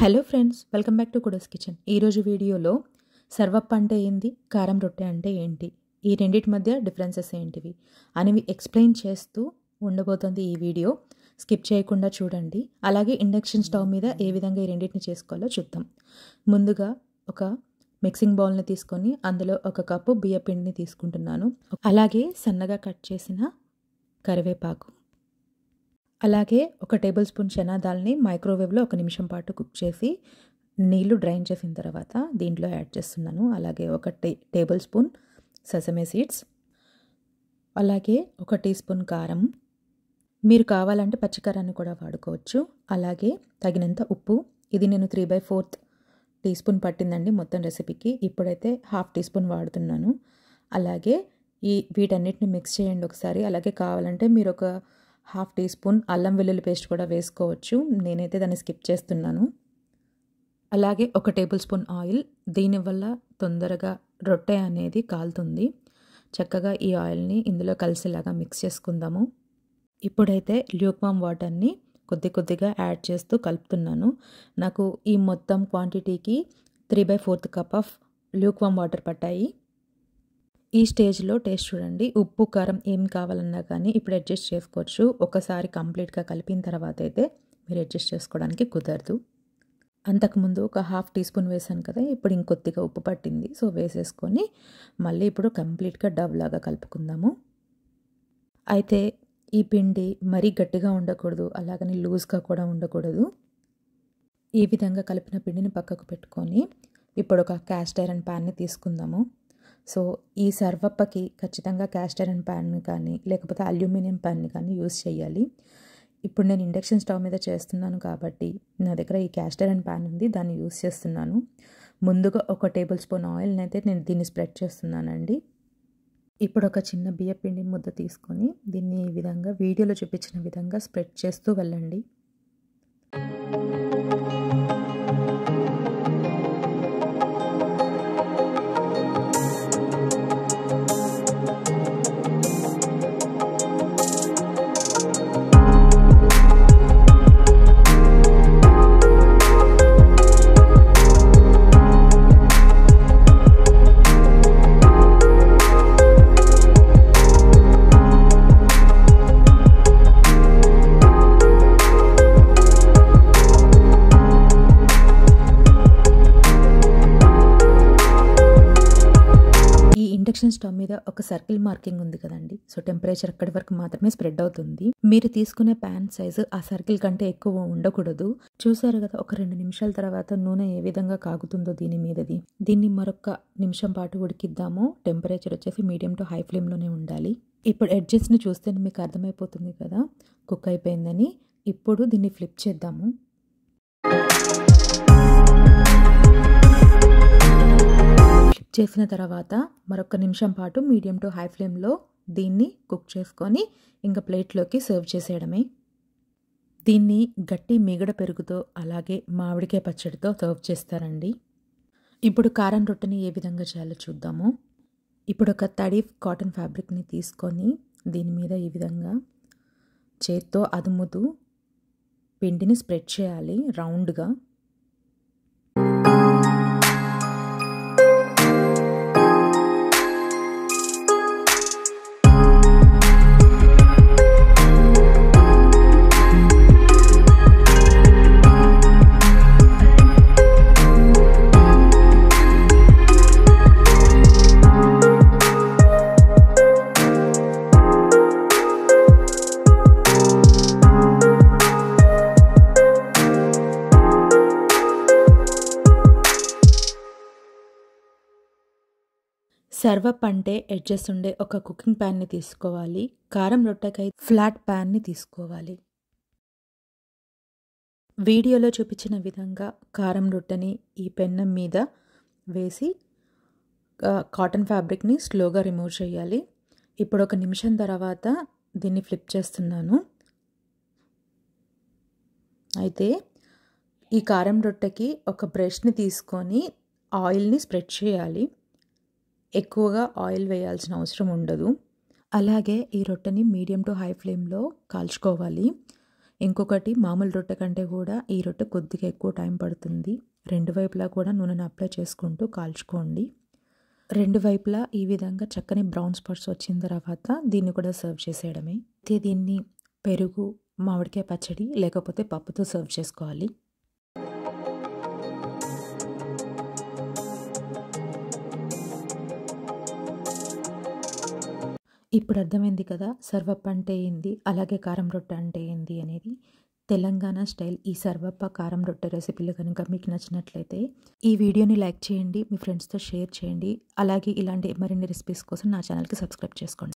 Hello friends, welcome back to కుడస్ kitchen. ఈరోజు వీడియోలో సర్వప్ప అంటే ఏంటి, కారం రొట్టె అంటే ఏంటి, ఈ రెండింటి మధ్య డిఫరెన్సెస్ ఏంటివి అనేవి ఎక్స్ప్లెయిన్ చేస్తూ ఉండబోతుంది ఈ వీడియో. స్కిప్ చేయకుండా చూడండి. అలాగే ఇండక్షన్ స్టవ్ మీద ఏ విధంగా ఈ రెండింటిని చేసుకోవాలో చూద్దాం. ముందుగా ఒక మిక్సింగ్ బౌల్ని తీసుకొని అందులో 1 కప్పు బియ్య పిండిని తీసుకుంటున్నాను. అలాగే సన్నగా కట్ చేసిన కరివేపాకు, అలాగే 1 టేబుల్ స్పూన్ చనా దాల్ని మైక్రోవేవ్లో 1 నిమిషం పాటు కుక్ చేసి నీళ్లు డ్రైన్ చేసిన తర్వాత దీంట్లో యాడ్ చేస్తున్నాను. అలాగే 1 టేబుల్ స్పూన్ సెసమే సీడ్స్, అలాగే 1 టీ స్పూన్ కారం, మీరు కావాలంటే పచ్చికారాన్ని కూడా వాడుకోవచ్చు. అలాగే తగినంత ఉప్పు. ఇది నేను 3/4 టీ స్పూన్ పట్టిందండి మొత్తం రెసిపీకి. ఇప్పుడైతే 1/2 టీ స్పూన్ వాడుతున్నాను. అలాగే వీటన్నిటిని మిక్స్ చేయండి ఒకసారి. అలాగే కావాలంటే మీరు 1/2 టీ స్పూన్ అల్లం వెల్లుల్లి పేస్ట్ కూడా వేసుకోవచ్చు. నేనైతే దాన్ని స్కిప్ చేస్తున్నాను. అలాగే 1 టేబుల్ స్పూన్ ఆయిల్. దీనివల్ల తొందరగా రొట్టె అనేది కాలుతుంది. చక్కగా ఈ ఆయిల్ని ఇందులో కలిసేలాగా మిక్స్ చేసుకుందాము. ఇప్పుడైతే ల్యూక్వామ్ వాటర్ని కొద్దిగా యాడ్ చేస్తూ కలుపుతున్నాను. నాకు ఈ మొత్తం క్వాంటిటీకి 3/4 కప్ ఆఫ్ ల్యూక్వామ్ వాటర్ పట్టాయి. ఈ స్టేజ్లో టేస్ట్ చూడండి. ఉప్పు కారం ఏం కావాలన్నా కానీ ఇప్పుడు అడ్జస్ట్ చేసుకోవచ్చు. ఒకసారి కంప్లీట్గా కలిపిన తర్వాత అయితే మీరు అడ్జస్ట్ చేసుకోవడానికి కుదరదు. అంతకుముందు 1/2 టీ స్పూన్ వేసాను కదా, ఇప్పుడు ఇంకొద్దిగా ఉప్పు పట్టింది. సో వేసేసుకొని మళ్ళీ ఇప్పుడు కంప్లీట్గా డవ్ లాగా కలుపుకుందాము. అయితే ఈ పిండి మరీ గట్టిగా ఉండకూడదు, అలాగని లూజ్గా కూడా ఉండకూడదు. ఈ విధంగా కలిపిన పిండిని పక్కకు పెట్టుకొని ఇప్పుడు ఒక క్యాస్ట్ ఐరన్ ప్యాన్ని తీసుకుందాము. సో ఈ సర్వప్పకి ఖచ్చితంగా క్యాస్ట్ ఐరన్ ప్యాన్ని కానీ లేకపోతే అల్యూమినియం ప్యాన్ని కానీ యూస్ చేయాలి. ఇప్పుడు నేను ఇండక్షన్ స్టవ్ మీద చేస్తున్నాను కాబట్టి నా దగ్గర ఈ క్యాస్ట్ ఐరన్ ప్యాన్ ఉంది, దాన్ని యూస్ చేస్తున్నాను. ముందుగా 1 టేబుల్ స్పూన్ ఆయిల్ని అయితే నేను దీన్ని స్ప్రెడ్ చేస్తున్నానండి. ఇప్పుడు ఒక చిన్న బియ్య పిండి ముద్ద తీసుకొని దీన్ని ఈ విధంగా వీడియోలో చూపించిన విధంగా స్ప్రెడ్ చేస్తూ వెళ్ళండి. ఇండక్షన్ స్టవ్ మీద ఒక సర్కిల్ మార్కింగ్ ఉంది కదండి. సో టెంపరేచర్ అక్కడి వరకు మాత్రమే స్ప్రెడ్ అవుతుంది. మీరు తీసుకునే ప్యాన్ సైజు ఆ సర్కిల్ కంటే ఎక్కువ ఉండకూడదు. చూసారు కదా, ఒక 2 నిమిషాల తర్వాత నూనె ఏ విధంగా కాగుతుందో దీని మీదది. దీన్ని మరొక నిమిషం పాటు ఉడికిద్దాము. టెంపరేచర్ వచ్చేసి మీడియం టు హై ఫ్లేమ్లోనే ఉండాలి. ఇప్పుడు ఎడ్జెస్ని చూస్తే మీకు అర్థమైపోతుంది కదా కుక్ అయిపోయిందని. ఇప్పుడు దీన్ని ఫ్లిప్ చేద్దాము. చేసిన తర్వాత మరొక నిమిషం పాటు మీడియం టు హై ఫ్లేమ్లో దీన్ని కుక్ చేసుకొని ఇంకా ప్లేట్లోకి సర్వ్ చేసేయడమే. దీన్ని గట్టి మీగడ పెరుగుతో అలాగే మామిడికాయ పచ్చడితో సర్వ్ చేస్తారండి. ఇప్పుడు కారం రొట్టెని ఏ విధంగా చేయాలో చూద్దాము. ఇప్పుడు ఒక తడి కాటన్ ఫ్యాబ్రిక్ని తీసుకొని దీని మీద ఈ విధంగా చేత్తో అదుముతూ పిండిని స్ప్రెడ్ చేయాలి రౌండ్గా. సర్వప్ అంటే ఎడ్జెస్ ఉండే ఒక కుకింగ్ ప్యాన్ని తీసుకోవాలి. కారం రొట్టెకై ఫ్లాట్ ప్యాన్ని తీసుకోవాలి. వీడియోలో చూపించిన విధంగా కారం రొట్టెని ఈ పెన్నం మీద వేసి కాటన్ ఫ్యాబ్రిక్ని స్లోగా రిమూవ్ చేయాలి. ఇప్పుడు 1 నిమిషం తర్వాత దీన్ని ఫ్లిప్ చేస్తున్నాను. అయితే ఈ కారం రొట్టెకి ఒక బ్రష్ని తీసుకొని ఆయిల్ని స్ప్రెడ్ చేయాలి. ఎక్కువగా ఆయిల్ వేయాల్సిన అవసరం ఉండదు. అలాగే ఈ రొట్టెని మీడియం టు హై ఫ్లేమ్లో కాల్చుకోవాలి. ఇంకొకటి మామూలు రొట్టె కంటే కూడా ఈ రొట్టె కొద్దిగా ఎక్కువ టైం పడుతుంది. రెండు వైపులా కూడా నూనెను అప్లై చేసుకుంటూ కాల్చుకోండి. రెండు వైపులా ఈ విధంగా చక్కని బ్రౌన్ స్పాట్స్ వచ్చిన తర్వాత దీన్ని కూడా సర్వ్ చేసేయడమే. అయితే దీన్ని పెరుగు, మామిడికాయ పచ్చడి లేకపోతే పప్పుతో సర్వ్ చేసుకోవాలి. ఇప్పుడు అర్థమైంది కదా సర్వప్ప అంటే ఏంది, అలాగే కారం రొట్టె అంటే ఏంది అనేది. తెలంగాణ స్టైల్ ఈ సర్వప్ప కారం రొట్టె రెసిపీలు కనుక మీకు నచ్చినట్లయితే ఈ వీడియోని లైక్ చేయండి, మీ ఫ్రెండ్స్తో షేర్ చేయండి. అలాగే ఇలాంటి మరిన్ని రెసిపీస్ కోసం నా ఛానల్కి సబ్స్క్రైబ్ చేసుకోండి.